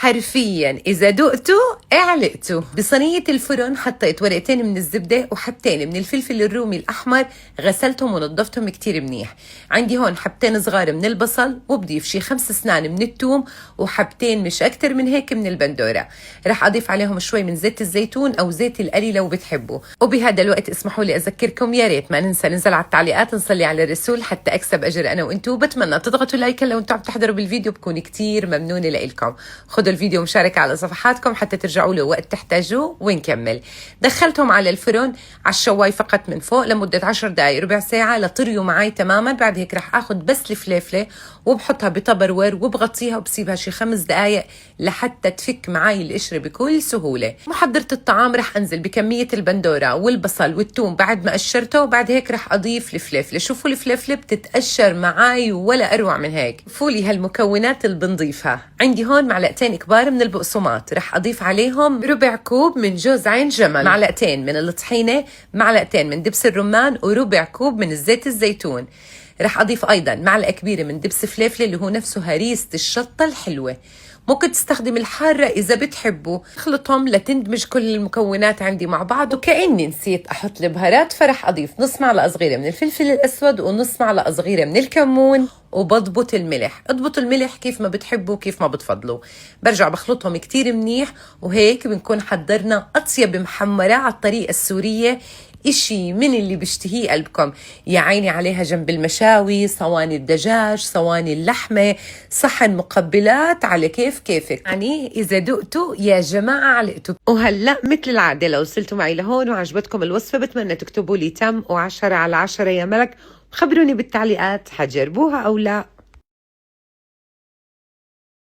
حرفيا إذا دقتوا اعلقتوا. بصينية الفرن حطيت ورقتين من الزبدة وحبتين من الفلفل الرومي الأحمر، غسلتهم ونضفتهم كتير منيح. عندي هون حبتين صغار من البصل، وبضيف شي 5 أسنان من الثوم، وحبتين مش أكتر من هيك من البندورة. رح أضيف عليهم شوي من زيت الزيتون أو زيت القلي لو بتحبوا. وبهذا الوقت اسمحوا لي أذكركم، يا ريت ما ننسى ننزل على التعليقات نصلي على الرسول حتى أكسب أجر أنا وإنتو. بتمنى تضغطوا لايك لو أنتم عم تحضروا بالفيديو، بكون كتير ممنونة لإلكم. خدوا الفيديو مشاركة على صفحاتكم حتى ترجعوا له وقت تحتاجوه. ونكمل. دخلتهم على الفرن على الشواي فقط من فوق لمدة 10 دقايق ربع ساعة لطريوا معي تماما. بعد هيك رح اخذ بس الفليفلة وبحطها بتبرور وبغطيها وبسيبها شي 5 دقايق لحتى تفك معي القشرة بكل سهولة. محضرة الطعام رح انزل بكمية البندورة والبصل والثوم بعد ما قشرته، وبعد هيك رح اضيف الفليفلة. شوفوا الفليفلة بتتقشر معي ولا اروع من هيك. فولي هالمكونات اللي بنضيفها. عندي هون معلقتين كبار من البقسماط، رح اضيف عليهم ربع كوب من جوز عين جمل، معلقتين من الطحينة، معلقتين من دبس الرمان، وربع كوب من الزيت الزيتون. رح اضيف ايضا معلقة كبيرة من دبس فليفلة اللي هو نفسه هريسة الشطة الحلوة. ممكن تستخدم الحارة إذا بتحبوا. اخلطهم لتندمج كل المكونات عندي مع بعض. وكأني نسيت أحط البهارات، فرح أضيف نص معلقة صغيرة من الفلفل الأسود ونص معلقة صغيرة من الكمون، وبضبط الملح. اضبطوا الملح كيف ما بتحبوا كيف ما بتفضلوا. برجع بخلطهم كتير منيح، وهيك بنكون حضرنا أطيب محمرة على الطريقة السورية، إشي من اللي بيشتهيه قلبكم. يا عيني عليها جنب المشاوي، صواني الدجاج، صواني اللحمة، صحن مقبلات، على كيفك. يعني إذا دقتوا يا جماعة علقتوا. وهلأ مثل العادة لو وصلتوا معي لهون وعجبتكم الوصفة، بتمنى تكتبوا لي تم و10 على 10 يا ملك. خبروني بالتعليقات حجربوها أو لا.